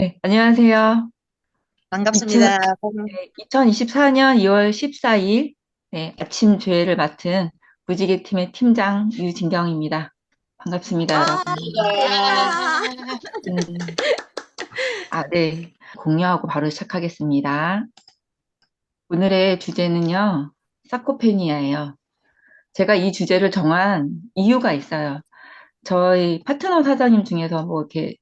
네, 안녕하세요. 2000, 반갑습니다. 네, 2024년 2월 14일 네, 아침 조회를 맡은 무지개팀의 팀장 유진경입니다. 반갑습니다, 여러분. 야. 음, 네. 공유하고 바로 시작하겠습니다. 오늘의 주제는요, 사코페니아예요. 제가 이 주제를 정한 이유가 있어요. 저희 파트너 사장님 중에서 뭐 이렇게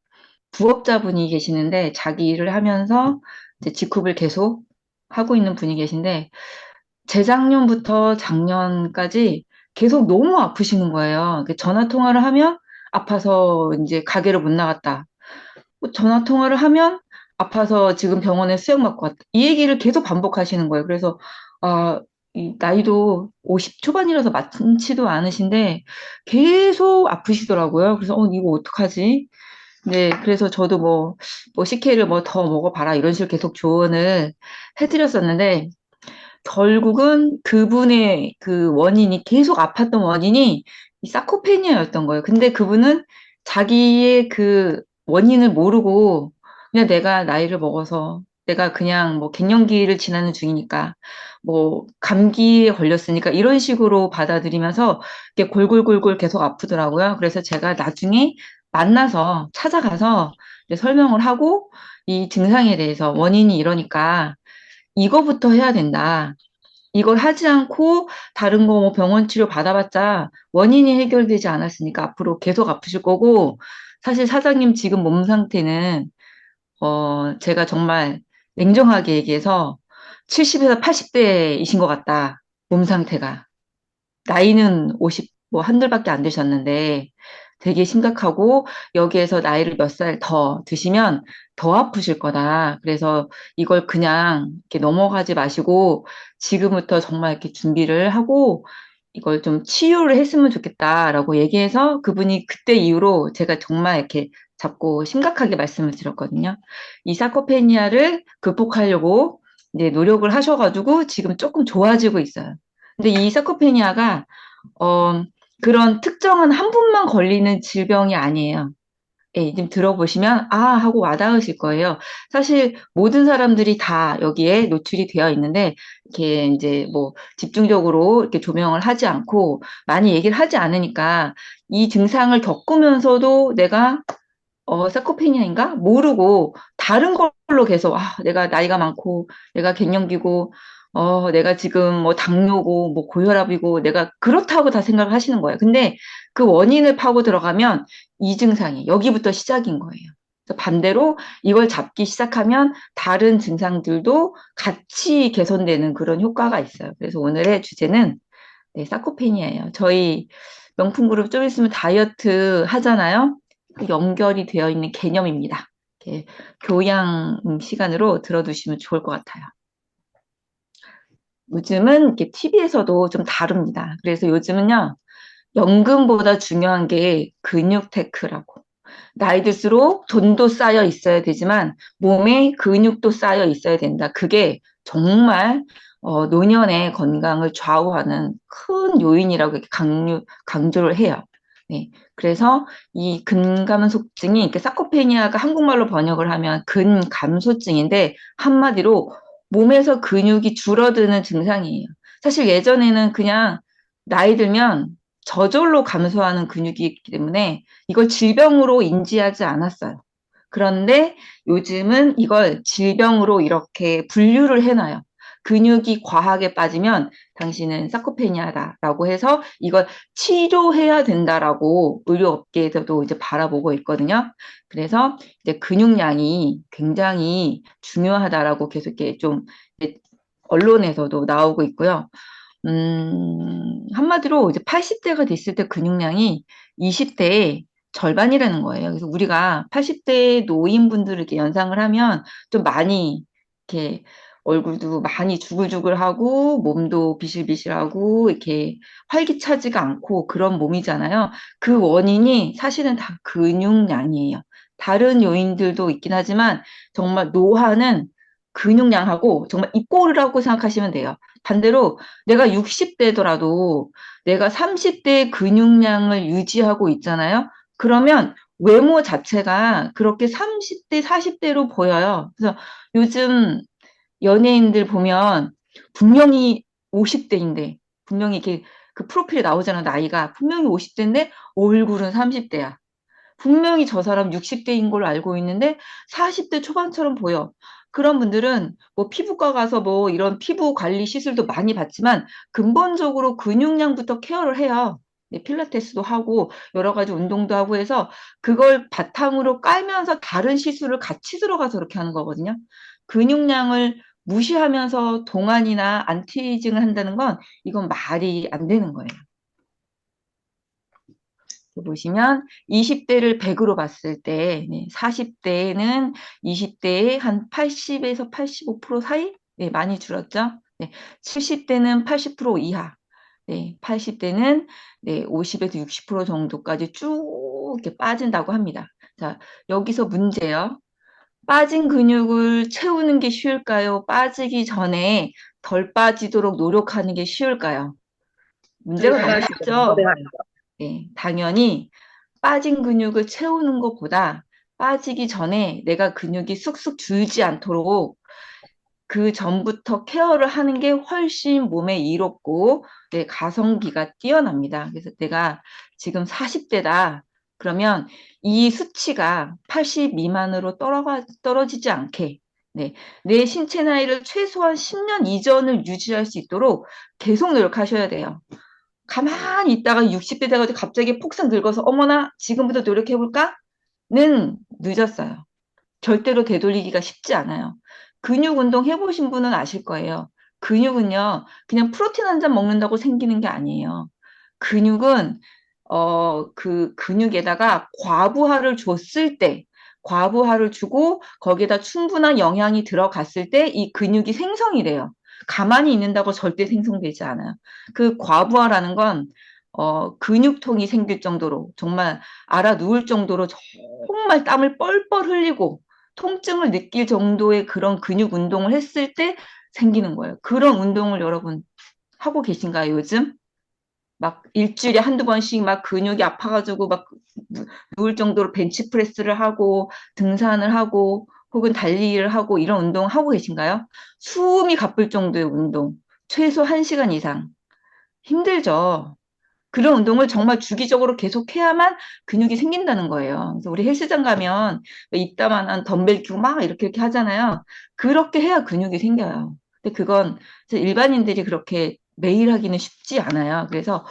부업자분이 계시는데 자기 일을 하면서 이제 직급을 계속 하고 있는 분이 계신데 재작년부터 작년까지 계속 너무 아프시는 거예요. 전화 통화를 하면 아파서 이제 가게를 못 나갔다. 뭐 전화 통화를 하면 아파서 지금 병원에 수액 맞고 왔다. 이 얘기를 계속 반복하시는 거예요. 그래서 이 나이도 50 초반이라서 많지도 않으신데 계속 아프시더라고요. 그래서 이거 어떡하지? 네, 그래서 저도 뭐 CK를 뭐 더 먹어봐라 이런 식으로 계속 조언을 해드렸었는데 결국은 그분의 그 원인이 계속 아팠던 원인이 이 사코페니아였던 거예요. 근데 그분은 자기의 그 원인을 모르고 그냥 내가 나이를 먹어서 내가 그냥 뭐 갱년기를 지나는 중이니까 뭐 감기에 걸렸으니까 이런 식으로 받아들이면서 이게 골골골골 계속 아프더라고요. 그래서 제가 나중에 만나서 찾아가서 이제 설명을 하고 이 증상에 대해서 원인이 이러니까 이거부터 해야 된다. 이걸 하지 않고 다른 거 뭐 병원 치료 받아봤자 원인이 해결되지 않았으니까 앞으로 계속 아프실 거고 사실 사장님 지금 몸 상태는 제가 정말 냉정하게 얘기해서 70에서 80대이신 것 같다. 몸 상태가. 나이는 50, 뭐 한둘밖에 안 되셨는데 되게 심각하고 여기에서 나이를 몇 살 더 드시면 더 아프실 거다. 그래서 이걸 그냥 이렇게 넘어가지 마시고 지금부터 정말 이렇게 준비를 하고 이걸 좀 치유를 했으면 좋겠다라고 얘기해서 그분이 그때 이후로 제가 정말 이렇게 잡고 심각하게 말씀을 드렸거든요. 이 사코페니아를 극복하려고 이제 노력을 하셔가지고 지금 조금 좋아지고 있어요. 근데 이 사코페니아가 어, 그런 특정한 한 분만 걸리는 질병이 아니에요. 예, 좀 들어보시면 하고 와닿으실 거예요. 사실 모든 사람들이 다 여기에 노출이 되어 있는데 이렇게 이제 뭐 집중적으로 이렇게 조명을 하지 않고 많이 얘기를 하지 않으니까 이 증상을 겪으면서도 내가 사코페니아인가 모르고 다른 걸로 계속 내가 나이가 많고 내가 갱년기고 내가 지금 뭐 당뇨고 뭐 고혈압이고 내가 그렇다고 다 생각을 하시는 거예요. 근데 그 원인을 파고 들어가면 이 증상이 여기부터 시작인 거예요. 그래서 반대로 이걸 잡기 시작하면 다른 증상들도 같이 개선되는 그런 효과가 있어요. 그래서 오늘의 주제는 네, 사코페니아예요. 저희 명품 그룹 좀 있으면 다이어트 하잖아요. 그 연결이 되어 있는 개념입니다. 이렇게 교양 시간으로 들어두시면 좋을 것 같아요. 요즘은 이렇게 TV에서도 좀 다룹니다. 그래서 요즘은요, 연금보다 중요한 게 근육 테크라고. 나이 들수록 돈도 쌓여 있어야 되지만 몸에 근육도 쌓여 있어야 된다. 그게 정말 노년의 건강을 좌우하는 큰 요인이라고 이렇게 강조를 해요. 네. 그래서 이 근감소증이 이렇게 사코페니아가 한국말로 번역을 하면 근감소증인데 한마디로 몸에서 근육이 줄어드는 증상이에요. 사실 예전에는 그냥 나이 들면 저절로 감소하는 근육이기 때문에 이걸 질병으로 인지하지 않았어요. 그런데 요즘은 이걸 질병으로 이렇게 분류를 해놔요. 근육이 과하게 빠지면 당신은 사코페니아다라고 해서 이걸 치료해야 된다라고 의료업계에서도 이제 바라보고 있거든요. 그래서 이제 근육량이 굉장히 중요하다라고 계속 이렇게 좀 언론에서도 나오고 있고요. 한마디로 이제 80대가 됐을 때 근육량이 20대의 절반이라는 거예요. 그래서 우리가 80대 노인분들을 이렇게 연상을 하면 좀 많이 이렇게 얼굴도 많이 주글주글하고 몸도 비실비실하고 이렇게 활기차지가 않고 그런 몸이잖아요. 그 원인이 사실은 다 근육량이에요. 다른 요인들도 있긴 하지만 정말 노화는 근육량하고 정말 이꼬르라고 생각하시면 돼요. 반대로 내가 60대더라도 내가 30대 근육량을 유지하고 있잖아요. 그러면 외모 자체가 그렇게 30대, 40대로 보여요. 그래서 요즘 연예인들 보면 분명히 50대인데, 분명히 이렇게 그 프로필에 나오잖아, 나이가. 분명히 50대인데 얼굴은 30대야. 분명히 저 사람 60대인 걸로 알고 있는데 40대 초반처럼 보여. 그런 분들은 뭐 피부과 가서 뭐 이런 피부 관리 시술도 많이 받지만 근본적으로 근육량부터 케어를 해요. 네, 필라테스도 하고 여러 가지 운동도 하고 해서 그걸 바탕으로 깔면서 다른 시술을 같이 들어가서 그렇게 하는 거거든요. 근육량을 무시하면서 동안이나 안티에이징을 한다는 건 이건 말이 안 되는 거예요. 보시면 20대를 100으로 봤을 때 40대는 20대의 한 80에서 85% 사이? 네, 많이 줄었죠. 네, 70대는 80% 이하, 네, 80대는 50에서 60% 정도까지 쭉 이렇게 빠진다고 합니다. 자, 여기서 문제요. 빠진 근육을 채우는 게 쉬울까요? 빠지기 전에 덜 빠지도록 노력하는 게 쉬울까요? 문제가 너무 쉽죠? 네, 당연히 빠진 근육을 채우는 것보다 빠지기 전에 내가 근육이 쑥쑥 줄지 않도록 그 전부터 케어를 하는 게 훨씬 몸에 이롭고 내 가성비가 뛰어납니다. 그래서 내가 지금 40대다. 그러면 이 수치가 80 미만으로 떨어지지 않게 내 신체 나이를 최소한 10년 이전을 유지할 수 있도록 계속 노력하셔야 돼요. 가만히 있다가 60대 돼가지고 갑자기 폭삭 늙어서 어머나 지금부터 노력해볼까? 는 늦었어요. 절대로 되돌리기가 쉽지 않아요. 근육 운동 해보신 분은 아실 거예요. 근육은요, 그냥 프로틴 한 잔 먹는다고 생기는 게 아니에요. 근육은, 그 근육에다가 과부하를 줬을 때, 과부하를 주고 거기에다 충분한 영양이 들어갔을 때 이 근육이 생성이 돼요. 가만히 있는다고 절대 생성되지 않아요. 그 과부하라는 건, 근육통이 생길 정도로, 정말 알아 누울 정도로 정말 땀을 뻘뻘 흘리고, 통증을 느낄 정도의 그런 근육 운동을 했을 때 생기는 거예요. 그런 운동을 여러분 하고 계신가요, 요즘? 막 일주일에 한두 번씩 막 근육이 아파가지고 막 누울 정도로 벤치프레스를 하고 등산을 하고 혹은 달리기를 하고 이런 운동 하고 계신가요? 숨이 가쁠 정도의 운동. 최소 1시간 이상. 힘들죠. 그런 운동을 정말 주기적으로 계속 해야만 근육이 생긴다는 거예요. 그래서 우리 헬스장 가면 이따만한 덤벨 끼고 막 이렇게 하잖아요. 그렇게 해야 근육이 생겨요. 근데 그건 일반인들이 그렇게 매일 하기는 쉽지 않아요. 그래서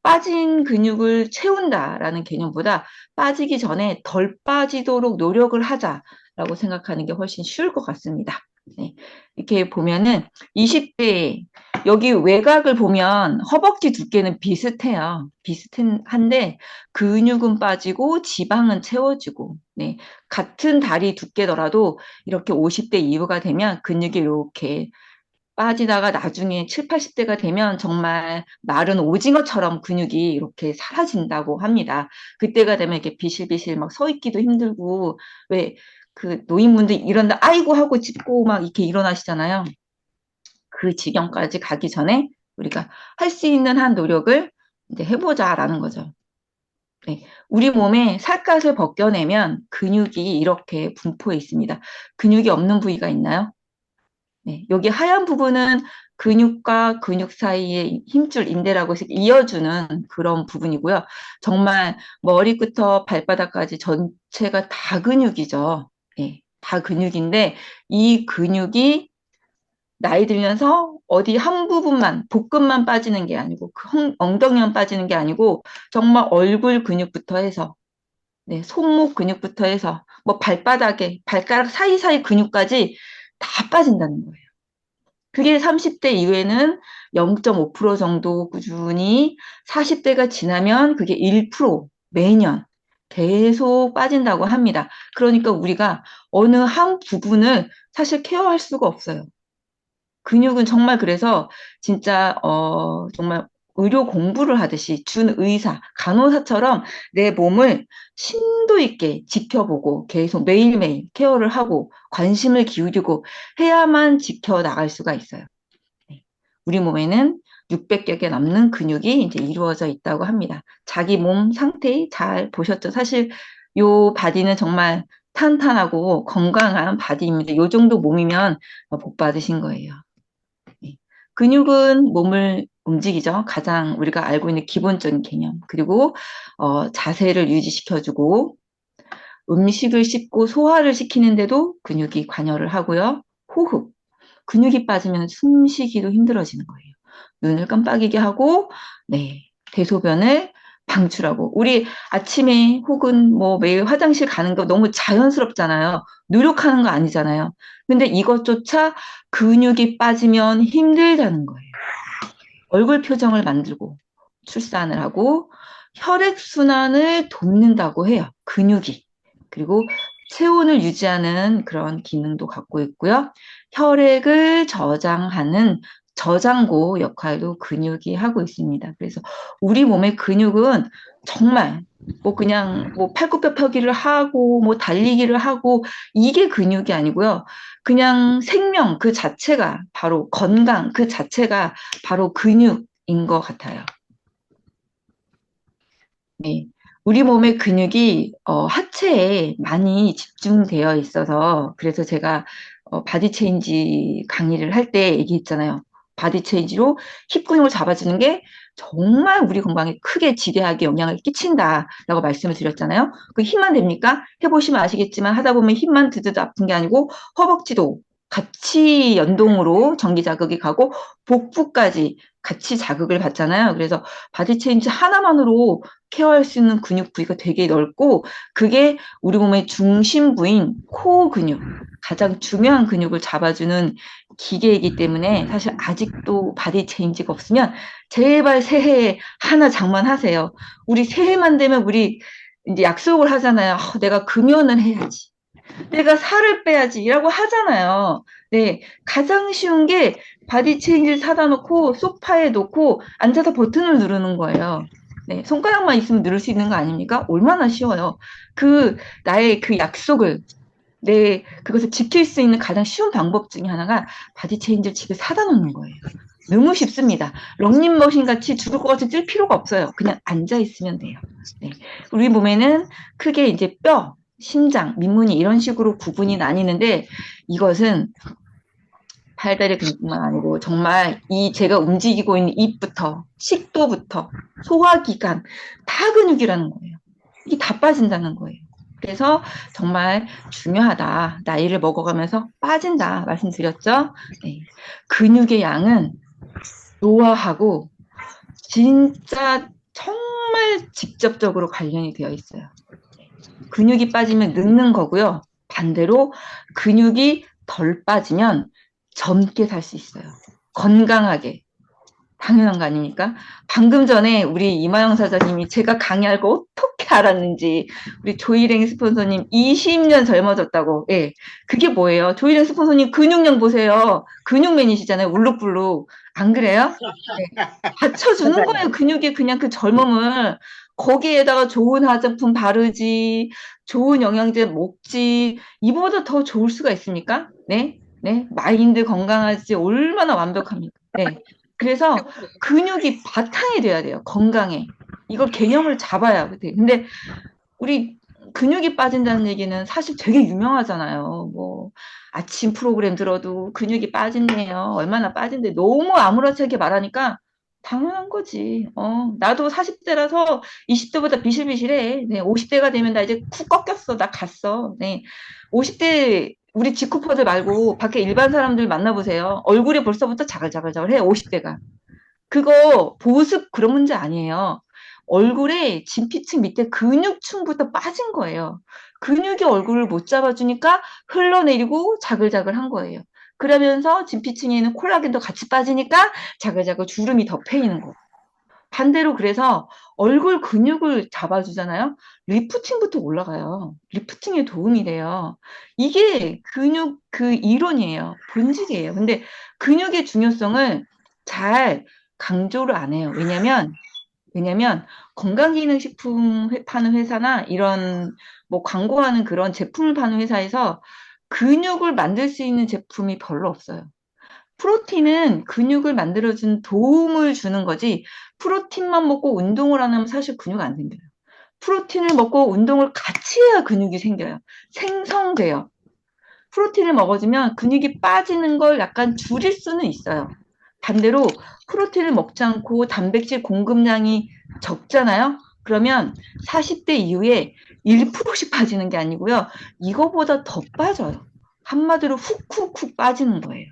빠진 근육을 채운다라는 개념보다 빠지기 전에 덜 빠지도록 노력을 하자라고 생각하는 게 훨씬 쉬울 것 같습니다. 네. 이렇게 보면은 20대 여기 외곽을 보면 허벅지 두께는 비슷해요. 비슷한데 근육은 빠지고 지방은 채워지고 네. 같은 다리 두께더라도 이렇게 50대 이후가 되면 근육이 이렇게 빠지다가 나중에 7, 80대가 되면 정말 마른 오징어처럼 근육이 이렇게 사라진다고 합니다. 그때가 되면 이렇게 비실비실 막 서 있기도 힘들고 왜 그 노인분들 이런다 아이고 하고 짚고 막 이렇게 일어나시잖아요. 그 지경까지 가기 전에 우리가 할 수 있는 한 노력을 이제 해보자라는 거죠. 네. 우리 몸에 살갗을 벗겨내면 근육이 이렇게 분포해 있습니다. 근육이 없는 부위가 있나요? 네. 여기 하얀 부분은 근육과 근육 사이의 힘줄 인대라고 해서 이어주는 그런 부분이고요. 정말 머리부터 발바닥까지 전체가 다 근육이죠. 네. 다 근육인데 이 근육이 나이 들면서 어디 한 부분만, 복근만 빠지는 게 아니고, 그 엉덩이만 빠지는 게 아니고, 정말 얼굴 근육부터 해서, 네, 손목 근육부터 해서, 뭐 발바닥에, 발가락 사이사이 근육까지 다 빠진다는 거예요. 그게 30대 이후에는 0.5% 정도 꾸준히, 40대가 지나면 그게 1% 매년 계속 빠진다고 합니다. 그러니까 우리가 어느 한 부분을 사실 케어할 수가 없어요. 근육은 정말 그래서 진짜 정말 의료 공부를 하듯이 준 의사, 간호사처럼 내 몸을 심도 있게 지켜보고 계속 매일매일 케어를 하고 관심을 기울이고 해야만 지켜나갈 수가 있어요. 네. 우리 몸에는 600여 개 넘는 근육이 이제 이루어져 있다고 합니다. 자기 몸 상태 잘 보셨죠? 사실 요 바디는 정말 탄탄하고 건강한 바디입니다. 요 정도 몸이면 복 받으신 거예요. 네. 근육은 몸을 움직이죠. 가장 우리가 알고 있는 기본적인 개념. 그리고 자세를 유지시켜주고 음식을 씹고 소화를 시키는데도 근육이 관여를 하고요. 호흡. 근육이 빠지면 숨쉬기도 힘들어지는 거예요. 눈을 깜빡이게 하고, 네, 대소변을 방출하고. 우리 아침에 혹은 뭐 매일 화장실 가는 거 너무 자연스럽잖아요. 노력하는 거 아니잖아요. 근데 이것조차 근육이 빠지면 힘들다는 거예요. 얼굴 표정을 만들고 출산을 하고 혈액순환을 돕는다고 해요. 근육이. 그리고 체온을 유지하는 그런 기능도 갖고 있고요. 혈액을 저장하는 저장고 역할도 근육이 하고 있습니다. 그래서 우리 몸의 근육은 정말 뭐 그냥 뭐 팔굽혀 펴기를 하고 뭐 달리기를 하고 이게 근육이 아니고요. 그냥 생명 그 자체가 바로 건강 그 자체가 바로 근육인 것 같아요. 네. 우리 몸의 근육이 하체에 많이 집중되어 있어서 그래서 제가 바디 체인지 강의를 할 때 얘기했잖아요. 바디 체인지로 힙 근육을 잡아주는 게 정말 우리 건강에 크게 지대하게 영향을 끼친다라고 말씀을 드렸잖아요. 그 힘만 됩니까? 해보시면 아시겠지만 하다 보면 힘만 드드드 아픈 게 아니고 허벅지도 같이 연동으로 전기 자극이 가고 복부까지 같이 자극을 받잖아요. 그래서 바디 체인지 하나만으로 케어할 수 있는 근육 부위가 되게 넓고 그게 우리 몸의 중심 부인 코어 근육 가장 중요한 근육을 잡아주는 기계이기 때문에 사실 아직도 바디 체인지가 없으면 제발 새해에 하나 장만하세요. 우리 새해만 되면 우리 이제 약속을 하잖아요. 내가 금연을 해야지. 내가 살을 빼야지라고 하잖아요. 네, 가장 쉬운 게 바디 체인지를 사다 놓고 소파에 놓고 앉아서 버튼을 누르는 거예요. 네, 손가락만 있으면 누를 수 있는 거 아닙니까? 얼마나 쉬워요. 그 나의 그 약속을 그것을 지킬 수 있는 가장 쉬운 방법 중에 하나가 바디 체인지를 집에 사다 놓는 거예요. 너무 쉽습니다. 런닝머신 같이 죽을 것 같이 뛸 필요가 없어요. 그냥 앉아 있으면 돼요. 네. 우리 몸에는 크게 이제 뼈, 심장, 민문이 이런 식으로 구분이 나뉘는데 이것은 팔다리 근육뿐만 아니고 정말 이 제가 움직이고 있는 입부터 식도부터 소화기관 다 근육이라는 거예요. 이게 다 빠진다는 거예요. 그래서 정말 중요하다. 나이를 먹어가면서 빠진다 말씀드렸죠. 네. 근육의 양은 노화하고 진짜 정말 직접적으로 관련이 되어 있어요. 근육이 빠지면 늙는 거고요. 반대로 근육이 덜 빠지면 젊게 살 수 있어요. 건강하게. 당연한 거 아닙니까? 방금 전에 우리 이마영 사장님이 제가 강의할 거 어떻게 알았는지 우리 조일행 스폰서님 20년 젊어졌다고. 예. 그게 뭐예요? 조일행 스폰서님 근육량 보세요. 근육맨이시잖아요. 울룩불룩. 안 그래요? 네. 받쳐주는 거예요. 근육이 그냥 그 젊음을. 거기에다가 좋은 화장품 바르지, 좋은 영양제 먹지, 이보다 더 좋을 수가 있습니까? 네? 네? 마인드 건강하지, 얼마나 완벽합니까? 네. 그래서 근육이 바탕이 돼야 돼요. 건강에. 이걸 개념을 잡아야 돼. 근데 우리 근육이 빠진다는 얘기는 사실 되게 유명하잖아요. 뭐 아침 프로그램 들어도 근육이 빠진대요. 얼마나 빠진대. 너무 아무렇게 말하니까 당연한 거지. 나도 40대라서 20대보다 비실비실해. 네, 50대가 되면 나 이제 쿡 꺾였어. 나 갔어. 네. 50대 우리 직쿠퍼들 말고 밖에 일반 사람들 만나보세요. 얼굴이 벌써부터 자글자글자글해. 50대가. 그거 보습 그런 문제 아니에요. 얼굴에 진피층 밑에 근육층부터 빠진 거예요. 근육이 얼굴을 못 잡아주니까 흘러내리고 자글자글한 거예요. 그러면서 진피층에 는 콜라겐도 같이 빠지니까 자글자글 주름이 더 패이는 거고. 반대로 그래서 얼굴 근육을 잡아주잖아요. 리프팅부터 올라가요. 리프팅에 도움이 돼요. 이게 근육 그 이론이에요. 본질이에요. 근데 근육의 중요성을 잘 강조를 안 해요. 왜냐면 건강기능식품 파는 회사나 이런 뭐 광고하는 그런 제품을 파는 회사에서 근육을 만들 수 있는 제품이 별로 없어요. 프로틴은 근육을 만들어준 도움을 주는 거지 프로틴만 먹고 운동을 안 하면 사실 근육 안 생겨요. 프로틴을 먹고 운동을 같이 해야 근육이 생겨요. 생성돼요. 프로틴을 먹어주면 근육이 빠지는 걸 약간 줄일 수는 있어요. 반대로 프로틴을 먹지 않고 단백질 공급량이 적잖아요. 그러면 40대 이후에 1%씩 빠지는 게 아니고요. 이거보다 더 빠져요. 한마디로 훅훅훅 빠지는 거예요.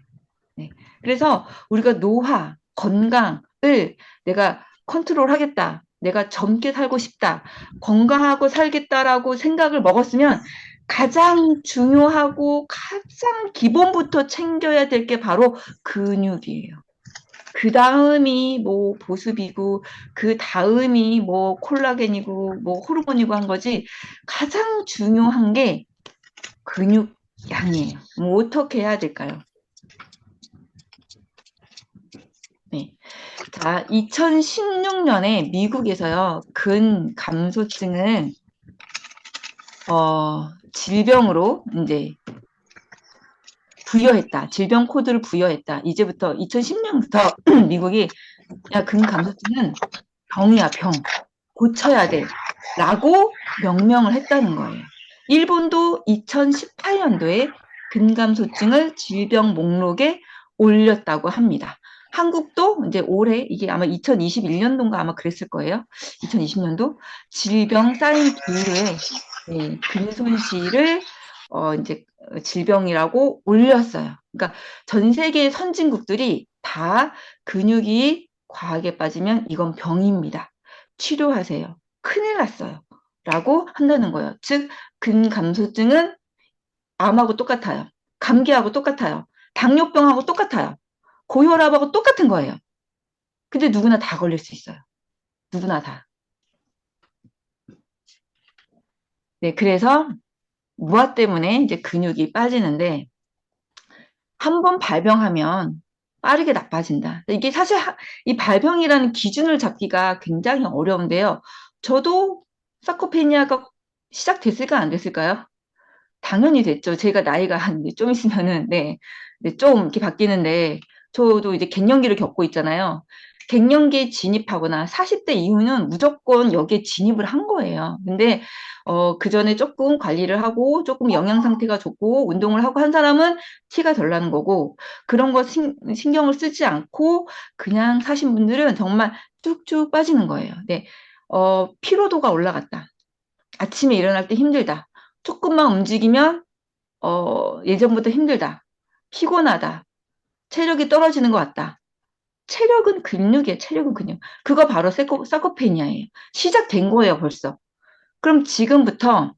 네. 그래서 우리가 노화, 건강을 내가 컨트롤 하겠다. 내가 젊게 살고 싶다. 건강하고 살겠다라고 생각을 먹었으면 가장 중요하고 가장 기본부터 챙겨야 될 게 바로 근육이에요. 그 다음이 뭐 보습이고, 그 다음이 뭐 콜라겐이고, 뭐 호르몬이고 한 거지, 가장 중요한 게 근육 양이에요. 뭐 어떻게 해야 될까요? 네. 자, 2016년에 미국에서요, 근감소증을, 질병으로 이제 부여했다. 질병 코드를 부여했다. 이제부터 2010년부터 미국이, 야, 근감소증은 병이야, 병. 고쳐야 돼. 라고 명명을 했다는 거예요. 일본도 2018년도에 근감소증을 질병 목록에 올렸다고 합니다. 한국도 이제 올해, 이게 아마 2021년도인가 아마 그랬을 거예요. 2020년도 질병 사인 분류에, 네, 근손실을 이제 질병이라고 올렸어요. 그러니까 전 세계 선진국들이 다 근육이 과하게 빠지면 이건 병입니다. 치료하세요. 큰일 났어요. 라고 한다는 거예요. 즉, 근감소증은 암하고 똑같아요. 감기하고 똑같아요. 당뇨병하고 똑같아요. 고혈압하고 똑같은 거예요. 근데 누구나 다 걸릴 수 있어요. 누구나 다. 네, 그래서 무아 때문에 이제 근육이 빠지는데 한 번 발병하면 빠르게 나빠진다. 이게 사실 이 발병이라는 기준을 잡기가 굉장히 어려운데요. 저도 사코페니아가 시작됐을까 안 됐을까요? 당연히 됐죠. 제가 나이가 한 좀 있으면은 네, 좀 이렇게 바뀌는데 저도 이제 갱년기를 겪고 있잖아요. 갱년기에 진입하거나 40대 이후는 무조건 여기에 진입을 한 거예요. 근데 그 전에 조금 관리를 하고 조금 영양 상태가 좋고 운동을 하고 한 사람은 티가 덜 나는 거고 그런 거 신경을 쓰지 않고 그냥 사신 분들은 정말 쭉쭉 빠지는 거예요. 네. 피로도가 올라갔다. 아침에 일어날 때 힘들다. 조금만 움직이면 예전보다 힘들다. 피곤하다. 체력이 떨어지는 것 같다. 체력은 근육이에요. 체력은 근육. 그거 바로 사코페니아예요. 시작된 거예요, 벌써. 그럼 지금부터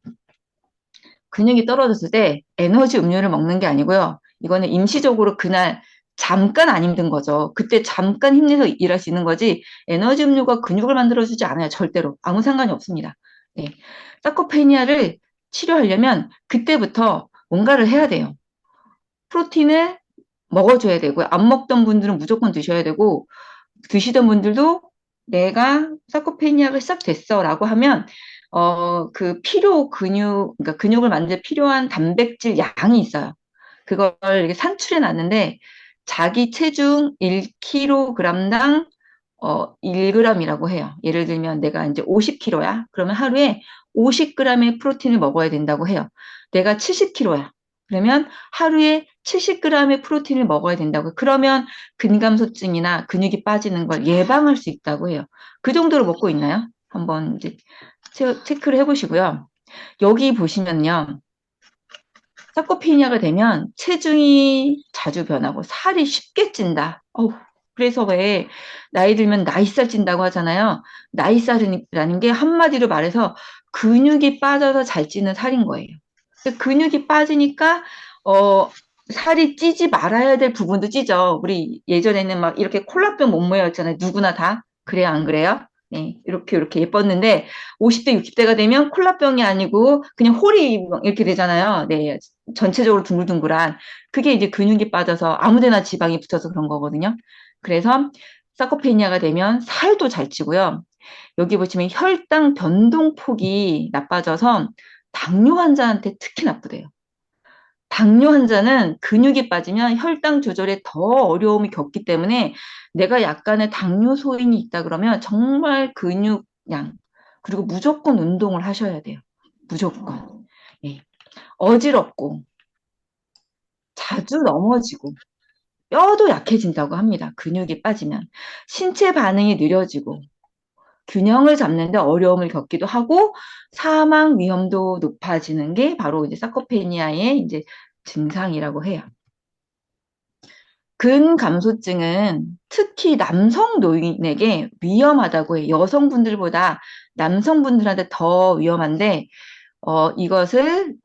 근육이 떨어졌을 때 에너지 음료를 먹는 게 아니고요. 이거는 임시적으로 그날 잠깐 안 힘든 거죠. 그때 잠깐 힘내서 일할 수 있는 거지 에너지 음료가 근육을 만들어주지 않아요. 절대로. 아무 상관이 없습니다. 네. 사코페니아를 치료하려면 그때부터 뭔가를 해야 돼요. 프로틴을 먹어줘야 되고요. 안 먹던 분들은 무조건 드셔야 되고 드시던 분들도 내가 사코페니아가 시작됐어라고 하면 그 필요 근육 그러니까 근육을 만들 필요한 단백질 양이 있어요. 그걸 이렇게 산출해 놨는데 자기 체중 1kg당 1g이라고 해요. 예를 들면 내가 이제 50kg야. 그러면 하루에 50g의 프로틴을 먹어야 된다고 해요. 내가 70kg야. 그러면 하루에 70g의 프로틴을 먹어야 된다고. 그러면 근감소증이나 근육이 빠지는 걸 예방할 수 있다고 해요. 그 정도로 먹고 있나요? 한번 이제 체크를 해보시고요. 여기 보시면요. 사코페니아가 되면 체중이 자주 변하고 살이 쉽게 찐다. 그래서 왜 나이 들면 나이살 찐다고 하잖아요. 나이살이라는 게 한마디로 말해서 근육이 빠져서 잘 찌는 살인 거예요. 근육이 빠지니까 살이 찌지 말아야 될 부분도 찌죠. 우리 예전에는 막 이렇게 콜라병 몸매였잖아요. 누구나 다. 그래요, 안 그래요? 네, 이렇게 예뻤는데 50대, 60대가 되면 콜라병이 아니고 그냥 홀이 이렇게 되잖아요. 네, 전체적으로 둥글둥글한 그게 이제 근육이 빠져서 아무데나 지방이 붙어서 그런 거거든요. 그래서 사코페니아가 되면 살도 잘 찌고요. 여기 보시면 혈당 변동폭이 나빠져서 당뇨 환자한테 특히 나쁘대요. 당뇨 환자는 근육이 빠지면 혈당 조절에 더 어려움이 겪기 때문에 내가 약간의 당뇨 소인이 있다 그러면 정말 근육량, 그리고 무조건 운동을 하셔야 돼요. 무조건. 예. 어지럽고 자주 넘어지고 뼈도 약해진다고 합니다. 근육이 빠지면. 신체 반응이 느려지고 균형을 잡는데 어려움을 겪기도 하고 사망 위험도 높아지는 게 바로 이제 사코페니아의 이제 증상이라고 해요. 근감소증은 특히 남성 노인에게 위험하다고 해요. 여성분들보다 남성분들한테 더 위험한데 이것을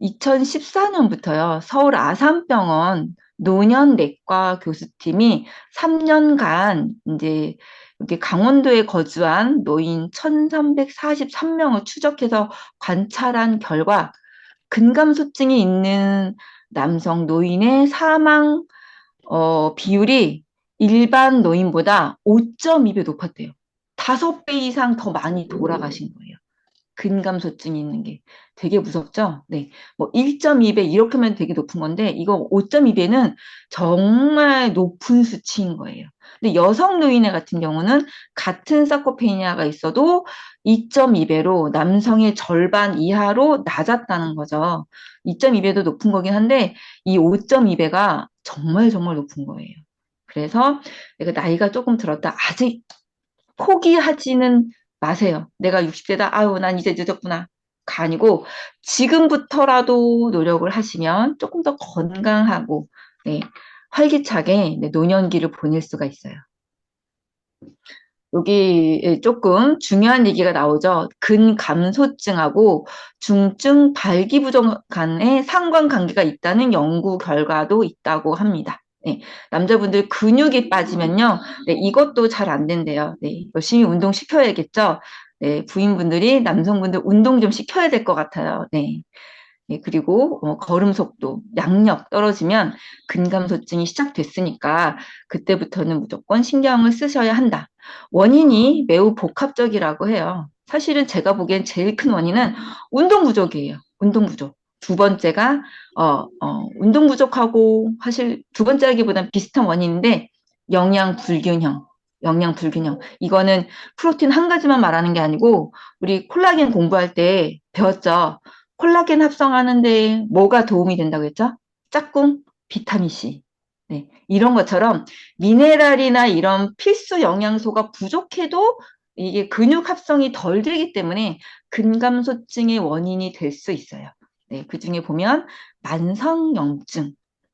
2014년부터요. 서울 아산병원 노년내과 교수팀이 3년간 이제 여기 강원도에 거주한 노인 1,343명을 추적해서 관찰한 결과 근감소증이 있는 남성 노인의 사망 비율이 일반 노인보다 5.2배 높았대요. 5배 이상 더 많이 돌아가신 거예요. 근감소증이 있는 게 되게 무섭죠? 네. 뭐 1.2배 이렇게 하면 되게 높은 건데 이거 5.2배는 정말 높은 수치인 거예요. 근데 여성 노인의 같은 경우는 같은 사코페니아가 있어도 2.2배로 남성의 절반 이하로 낮았다는 거죠. 2.2배도 높은 거긴 한데 이 5.2배가 정말 정말 높은 거예요. 그래서 내가 나이가 조금 들었다. 아직 포기하지는 마세요. 내가 60세다. 아유, 난 이제 늦었구나. 가 아니고 지금부터라도 노력을 하시면 조금 더 건강하고 네, 활기차게 네, 노년기를 보낼 수가 있어요. 여기 조금 중요한 얘기가 나오죠. 근감소증하고 중증 발기부전 간의 상관관계가 있다는 연구 결과도 있다고 합니다. 네, 남자분들 근육이 빠지면요, 네, 이것도 잘 안 된대요. 네, 열심히 운동 시켜야겠죠. 네, 부인분들이 남성분들 운동 좀 시켜야 될 것 같아요. 네. 예, 그리고 걸음 속도, 양력 떨어지면 근감소증이 시작됐으니까 그때부터는 무조건 신경을 쓰셔야 한다. 원인이 매우 복합적이라고 해요. 사실은 제가 보기엔 제일 큰 원인은 운동 부족이에요. 운동 부족. 두 번째가 운동 부족하고 사실 두 번째라기보다는 비슷한 원인인데 영양 불균형. 영양 불균형. 이거는 프로틴 한 가지만 말하는 게 아니고 우리 콜라겐 공부할 때 배웠죠. 콜라겐 합성하는데 뭐가 도움이 된다고 했죠? 짝꿍, 비타민C. 네, 이런 것처럼 미네랄이나 이런 필수 영양소가 부족해도 이게 근육 합성이 덜 되기 때문에 근감소증의 원인이 될 수 있어요. 네, 그 중에 보면 만성염증.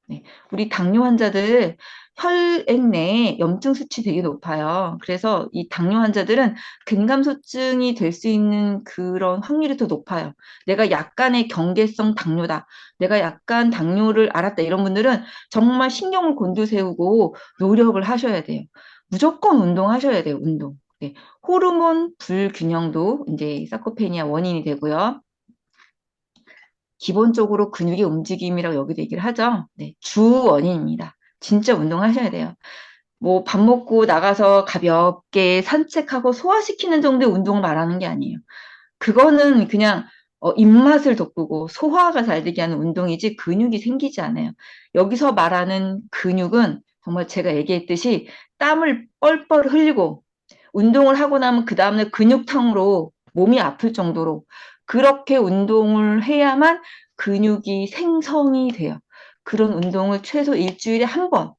네, 우리 당뇨 환자들 혈액 내에 염증 수치 되게 높아요. 그래서 이 당뇨 환자들은 근감소증이 될 수 있는 그런 확률이 더 높아요. 내가 약간의 경계성 당뇨다. 내가 약간 당뇨를 알았다. 이런 분들은 정말 신경을 곤두세우고 노력을 하셔야 돼요. 무조건 운동하셔야 돼요. 운동. 네. 호르몬 불균형도 이제 사코페니아 원인이 되고요. 기본적으로 근육의 움직임이라고 여기도 얘기를 하죠. 네. 주 원인입니다. 진짜 운동하셔야 돼요. 뭐 밥 먹고 나가서 가볍게 산책하고 소화시키는 정도의 운동을 말하는 게 아니에요. 그거는 그냥 입맛을 돋구고 소화가 잘 되게 하는 운동이지 근육이 생기지 않아요. 여기서 말하는 근육은 정말 제가 얘기했듯이 땀을 뻘뻘 흘리고 운동을 하고 나면 그 다음날 근육통으로 몸이 아플 정도로 그렇게 운동을 해야만 근육이 생성이 돼요. 그런 운동을 최소 일주일에 한 번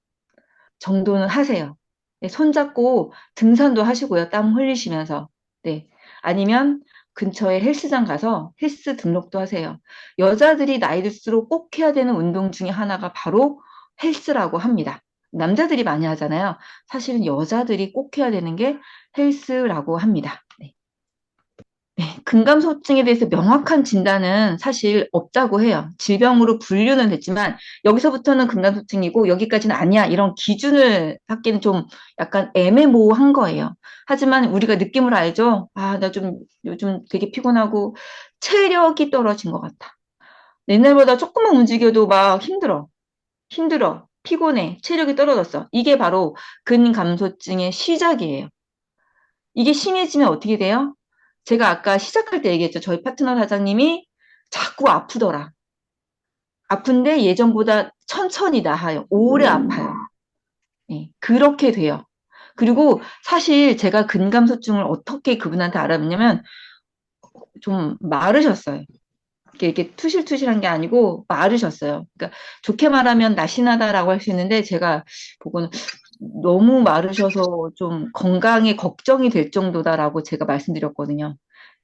정도는 하세요. 네, 손잡고 등산도 하시고요. 땀 흘리시면서. 네. 아니면 근처에 헬스장 가서 헬스 등록도 하세요. 여자들이 나이 들수록 꼭 해야 되는 운동 중에 하나가 바로 헬스라고 합니다. 남자들이 많이 하잖아요. 사실은 여자들이 꼭 해야 되는 게 헬스라고 합니다. 네. 네, 근감소증에 대해서 명확한 진단은 사실 없다고 해요. 질병으로 분류는 됐지만 여기서부터는 근감소증이고 여기까지는 아니야. 이런 기준을 찾기는 좀 약간 애매모호한 거예요. 하지만 우리가 느낌을 알죠. 아, 나 좀 요즘 되게 피곤하고 체력이 떨어진 것 같아. 옛날보다 조금만 움직여도 막 힘들어. 힘들어. 피곤해. 체력이 떨어졌어. 이게 바로 근감소증의 시작이에요. 이게 심해지면 어떻게 돼요? 제가 아까 시작할 때 얘기했죠. 저희 파트너 사장님이 자꾸 아프더라. 아픈데 예전보다 천천히 나아요. 오래 아파요. 네, 그렇게 돼요. 그리고 사실 제가 근감소증을 어떻게 그분한테 알아봤냐면 좀 마르셨어요. 이렇게 투실투실한 게 아니고 마르셨어요. 그러니까 좋게 말하면 날씬하다라고 할 수 있는데 제가 보고는 너무 마르셔서 좀 건강에 걱정이 될 정도다라고 제가 말씀드렸거든요.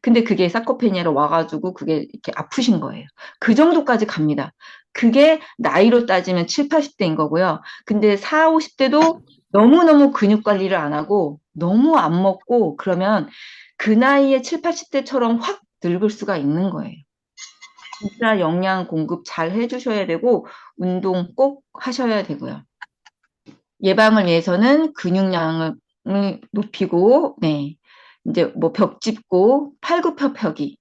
근데 그게 사코페니아로 와가지고 그게 이렇게 아프신 거예요. 그 정도까지 갑니다. 그게 나이로 따지면 7, 80대인 거고요. 근데 4, 50대도 너무너무 근육 관리를 안 하고 너무 안 먹고 그러면 그 나이에 7, 80대처럼 확 늙을 수가 있는 거예요. 진짜 영양 공급 잘 해주셔야 되고 운동 꼭 하셔야 되고요. 예방을 위해서는 근육량을 높이고, 네. 이제 뭐 벽 짚고, 팔굽혀펴기,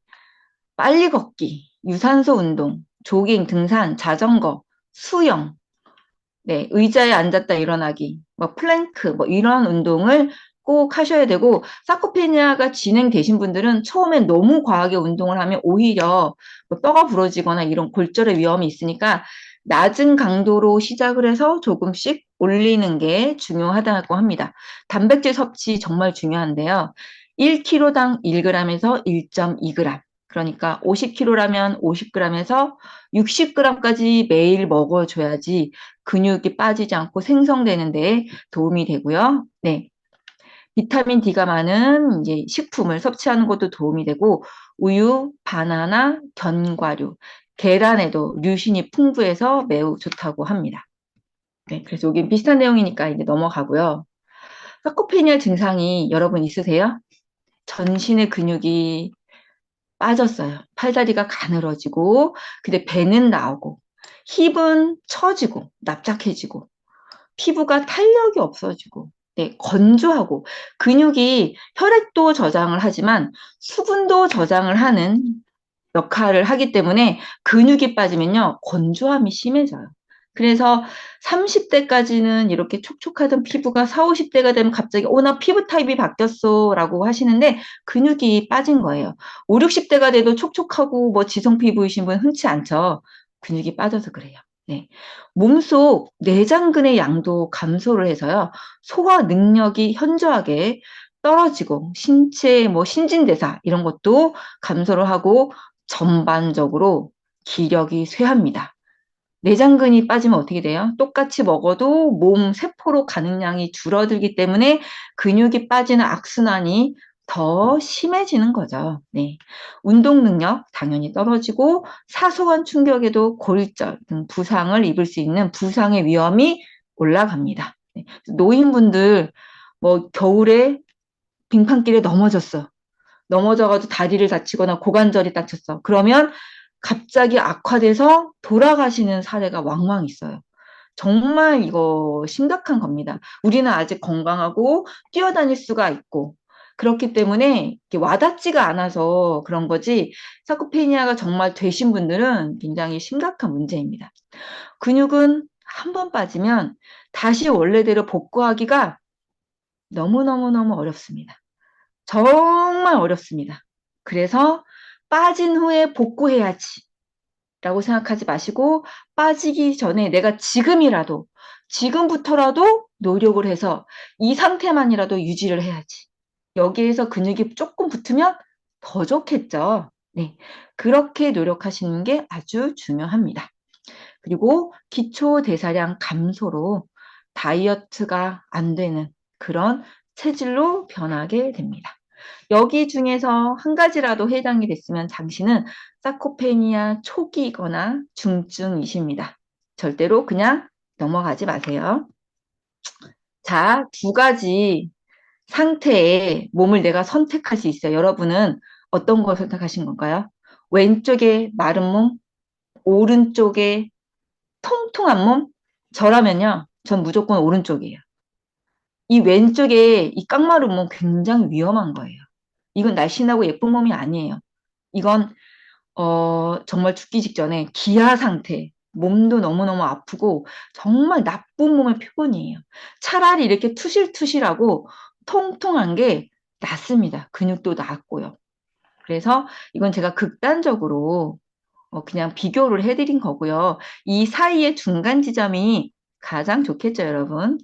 빨리 걷기, 유산소 운동, 조깅, 등산, 자전거, 수영, 네, 의자에 앉았다 일어나기, 뭐 플랭크, 뭐 이런 운동을 꼭 하셔야 되고, 사코페니아가 진행되신 분들은 처음엔 너무 과하게 운동을 하면 오히려 뭐 뼈가 부러지거나 이런 골절의 위험이 있으니까 낮은 강도로 시작을 해서 조금씩 올리는 게 중요하다고 합니다. 단백질 섭취 정말 중요한데요. 1kg당 1g에서 1.2g. 그러니까 50kg라면 50g에서 60g까지 매일 먹어줘야지 근육이 빠지지 않고 생성되는 데 도움이 되고요. 네. 비타민 D가 많은 이제 식품을 섭취하는 것도 도움이 되고 우유, 바나나, 견과류, 계란에도 류신이 풍부해서 매우 좋다고 합니다. 네, 그래서 여기 비슷한 내용이니까 이제 넘어가고요. 사코페니아 증상이 여러분 있으세요? 전신의 근육이 빠졌어요. 팔다리가 가늘어지고, 근데 배는 나오고, 힙은 처지고, 납작해지고, 피부가 탄력이 없어지고, 네, 건조하고, 근육이 혈액도 저장을 하지만 수분도 저장을 하는 역할을 하기 때문에 근육이 빠지면요, 건조함이 심해져요. 그래서 30대까지는 이렇게 촉촉하던 피부가 4, 50대가 되면 갑자기, 나 피부 타입이 바뀌었어. 라고 하시는데, 근육이 빠진 거예요. 5, 60대가 돼도 촉촉하고, 뭐, 지성 피부이신 분 흔치 않죠. 근육이 빠져서 그래요. 네. 몸속 내장근의 양도 감소를 해서요, 소화 능력이 현저하게 떨어지고, 신체, 뭐, 신진대사, 이런 것도 감소를 하고, 전반적으로 기력이 쇠합니다. 내장근이 빠지면 어떻게 돼요? 똑같이 먹어도 몸 세포로 가는 양이 줄어들기 때문에 근육이 빠지는 악순환이 더 심해지는 거죠. 네. 운동 능력 당연히 떨어지고 사소한 충격에도 골절 등 부상을 입을 수 있는 부상의 위험이 올라갑니다. 네. 노인분들 뭐 겨울에 빙판길에 넘어졌어. 넘어져가지고 다리를 다치거나 고관절이 다쳤어. 그러면 갑자기 악화돼서 돌아가시는 사례가 왕왕 있어요. 정말 이거 심각한 겁니다. 우리는 아직 건강하고 뛰어다닐 수가 있고 그렇기 때문에 와닿지가 않아서 그런 거지 사코페니아가 정말 되신 분들은 굉장히 심각한 문제입니다. 근육은 한 번 빠지면 다시 원래대로 복구하기가 너무너무너무 어렵습니다. 정말 어렵습니다. 그래서 빠진 후에 복구해야지 라고 생각하지 마시고 빠지기 전에 내가 지금이라도 지금부터라도 노력을 해서 이 상태만이라도 유지를 해야지. 여기에서 근육이 조금 붙으면 더 좋겠죠. 네. 그렇게 노력하시는 게 아주 중요합니다. 그리고 기초 대사량 감소로 다이어트가 안 되는 그런 체질로 변하게 됩니다. 여기 중에서 한 가지라도 해당이 됐으면 당신은 사코페니아 초기거나 중증이십니다. 절대로 그냥 넘어가지 마세요. 자, 두 가지 상태의 몸을 내가 선택할 수 있어요. 여러분은 어떤 걸 선택하신 건가요? 왼쪽에 마른 몸, 오른쪽에 통통한 몸? 저라면요, 전 무조건 오른쪽이에요. 이 왼쪽에 이 깡마른 몸 굉장히 위험한 거예요. 이건 날씬하고 예쁜 몸이 아니에요. 이건 정말 죽기 직전에 기아 상태, 몸도 너무너무 아프고 정말 나쁜 몸의 표본이에요. 차라리 이렇게 투실투실하고 통통한 게 낫습니다. 근육도 낮고요. 그래서 이건 제가 극단적으로 그냥 비교를 해드린 거고요. 이 사이의 중간 지점이 가장 좋겠죠, 여러분.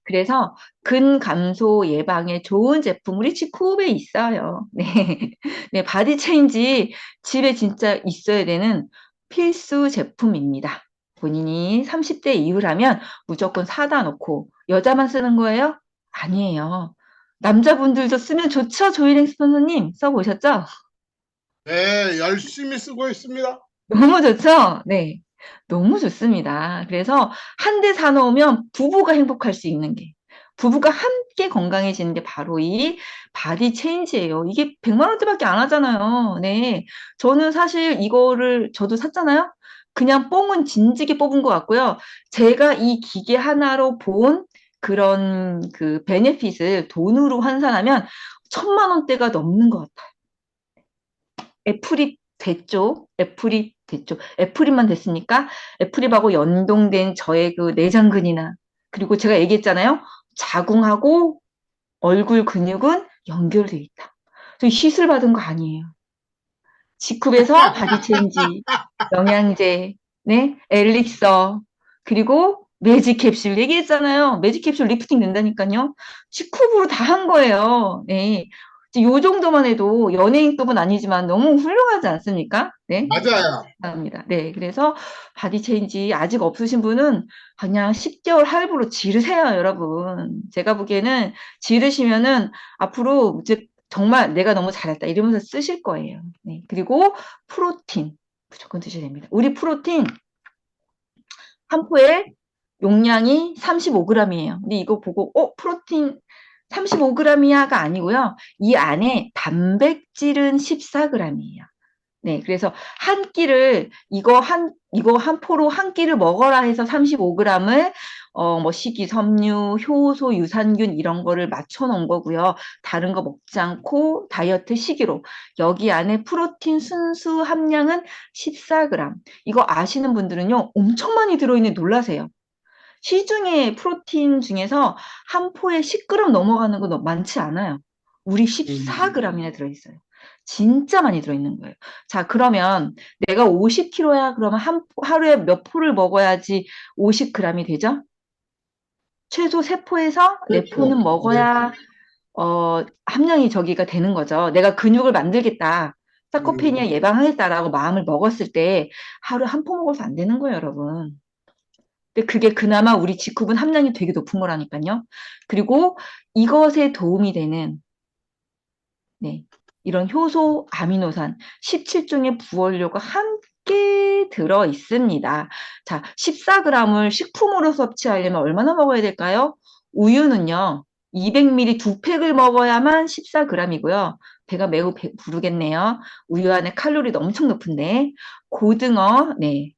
그래서 근감소 예방에 좋은 제품 우리 치쿠베에 있어요. 네. 네, 바디 체인지 집에 진짜 있어야 되는 필수 제품입니다. 본인이 30대 이후라면 무조건 사다 놓고 여자만 쓰는 거예요? 아니에요. 남자분들도 쓰면 좋죠? 조이랭 스폰서님 써보셨죠? 네, 열심히 쓰고 있습니다. 너무 좋죠? 네. 너무 좋습니다. 그래서 한 대 사놓으면 부부가 행복할 수 있는 게, 부부가 함께 건강해지는 게 바로 이 바디 체인지예요. 이게 100만 원대밖에 안 하잖아요. 네. 저는 사실 이거를 저도 샀잖아요. 그냥 뽕은 진지게 뽑은 것 같고요. 제가 이 기계 하나로 본 그런 그 베네핏을 돈으로 환산하면 1,000만 원대가 넘는 것 같아요. 애플이 됐죠. 애플이 됐죠. 애플이만 됐으니까 애플이하고 연동된 저의 그 내장근이나 그리고 제가 얘기했잖아요. 자궁하고 얼굴 근육은 연결돼 있다. 저 시술 받은 거 아니에요. G쿱에서 바디 체인지, 영양제, 네, 엘릭서, 그리고 매직 캡슐 얘기했잖아요. 매직 캡슐 리프팅 된다니까요. G쿱으로 다 한 거예요. 네. 요 정도만 해도 연예인급은 아니지만 너무 훌륭하지 않습니까? 네. 맞아요. 감사합니다. 네. 그래서 바디 체인지 아직 없으신 분은 그냥 10개월 할부로 지르세요, 여러분. 제가 보기에는 지르시면은 앞으로 이제 정말 내가 너무 잘했다 이러면서 쓰실 거예요. 네. 그리고 프로틴 무조건 드셔야 됩니다. 우리 프로틴 한 포에 용량이 35g이에요. 근데 이거 보고 프로틴 35g이야가 아니고요. 이 안에 단백질은 14g이에요. 네, 그래서 한 끼를 이거 한 포로 한 끼를 먹어라 해서 35g을 뭐 식이섬유, 효소, 유산균 이런 거를 맞춰 놓은 거고요. 다른 거 먹지 않고 다이어트 식이로 여기 안에 프로틴 순수 함량은 14g. 이거 아시는 분들은요, 엄청 많이 들어있는 놀라세요. 시중에 프로틴 중에서 한 포에 10g 넘어가는 거 많지 않아요. 우리 음. 14g이나 들어있어요. 진짜 많이 들어있는 거예요. 자, 그러면 내가 50kg야? 그러면 하루에 몇 포를 먹어야지 50g이 되죠? 최소 3포에서 그렇죠. 4포는 네. 먹어야 함량이 저기가 되는 거죠. 내가 근육을 만들겠다. 음. 사코페니아 예방하겠다라고 마음을 먹었을 때 하루 한 포 먹어서 안 되는 거예요, 여러분. 근데 그게 그나마 우리 지구본 함량이 되게 높은 거라니까요. 그리고 이것에 도움이 되는 네, 이런 효소 아미노산 17종의 부원료가 함께 들어 있습니다. 자, 14g을 식품으로 섭취하려면 얼마나 먹어야 될까요? 우유는요, 200ml 두 팩을 먹어야만 14g이고요. 배가 매우 부르겠네요. 우유 안에 칼로리도 엄청 높은데, 고등어, 네,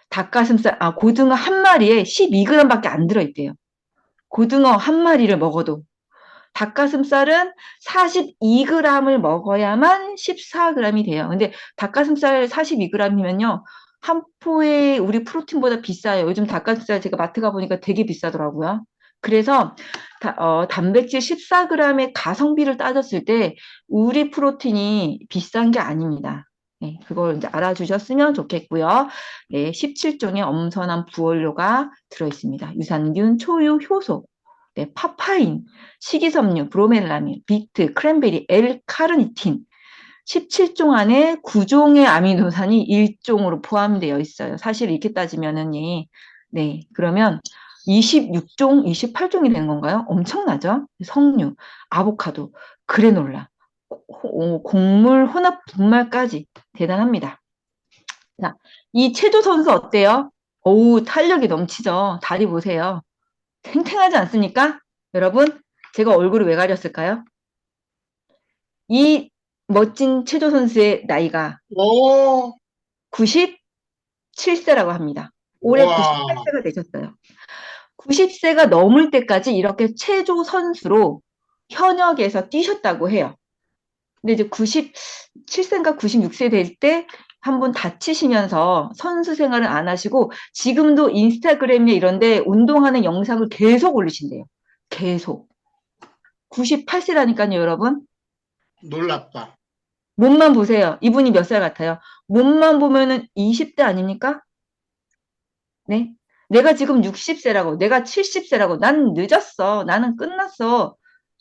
닭가슴살, 고등어 한 마리에 12g밖에 안 들어있대요. 고등어 한 마리를 먹어도. 닭가슴살은 42g을 먹어야만 14g이 돼요. 근데 닭가슴살 42g이면요. 한 포에 우리 프로틴보다 비싸요. 요즘 닭가슴살 제가 마트 가보니까 되게 비싸더라고요. 그래서 단백질 14g의 가성비를 따졌을 때 우리 프로틴이 비싼 게 아닙니다. 네, 그걸 이제 알아주셨으면 좋겠고요. 네, 17종의 엄선한 부원료가 들어있습니다. 유산균, 초유, 효소, 네, 파파인, 식이섬유, 브로멜라민, 비트, 크랜베리, L카르니틴 17종 안에 9종의 아미노산이 1종으로 포함되어 있어요. 사실 이렇게 따지면은 네, 그러면 26종, 28종이 되는 건가요? 엄청나죠? 석류, 아보카도, 그래놀라, 곡물, 혼합 분말까지 대단합니다. 자, 이 체조 선수 어때요? 어우, 탄력이 넘치죠? 다리 보세요. 탱탱하지 않습니까? 여러분, 제가 얼굴을 왜 가렸을까요? 이 멋진 체조 선수의 나이가 오, 97세라고 합니다. 올해 와, 98세가 되셨어요. 90세가 넘을 때까지 이렇게 체조 선수로 현역에서 뛰셨다고 해요. 근데 이제 97세인가 96세 될 때 한 번 다치시면서 선수 생활을 안 하시고 지금도 인스타그램에 이런데 운동하는 영상을 계속 올리신대요. 계속. 98세라니까요, 여러분. 놀랍다. 몸만 보세요. 이분이 몇 살 같아요? 몸만 보면은 20대 아닙니까? 네. 내가 지금 60세라고, 내가 70세라고, 난 늦었어, 나는 끝났어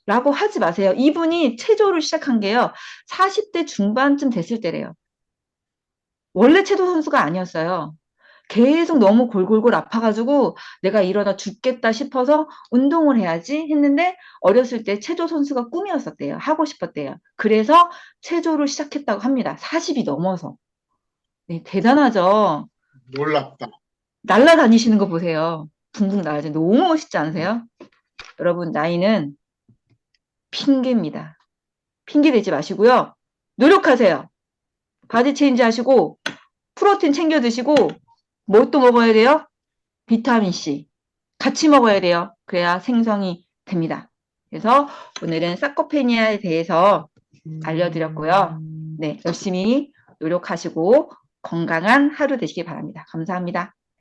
라고 하지 마세요. 이분이 체조를 시작한 게요, 40대 중반쯤 됐을 때래요. 원래 체조 선수가 아니었어요. 계속 너무 골골골 아파가지고 내가 이러다 죽겠다 싶어서 운동을 해야지 했는데, 어렸을 때 체조 선수가 꿈이었었대요. 하고 싶었대요. 그래서 체조를 시작했다고 합니다. 40이 넘어서. 네, 대단하죠. 놀랍다. 날아다니시는 거 보세요. 붕붕 날아다니. 너무 멋있지 않으세요? 여러분, 나이는 핑계입니다. 핑계 대지 마시고요. 노력하세요. 바디 체인지 하시고 프로틴 챙겨 드시고, 뭐 또 먹어야 돼요? 비타민 C 같이 먹어야 돼요. 그래야 생성이 됩니다. 그래서 오늘은 사코페니아에 대해서 알려드렸고요. 네, 열심히 노력하시고 건강한 하루 되시기 바랍니다. 감사합니다.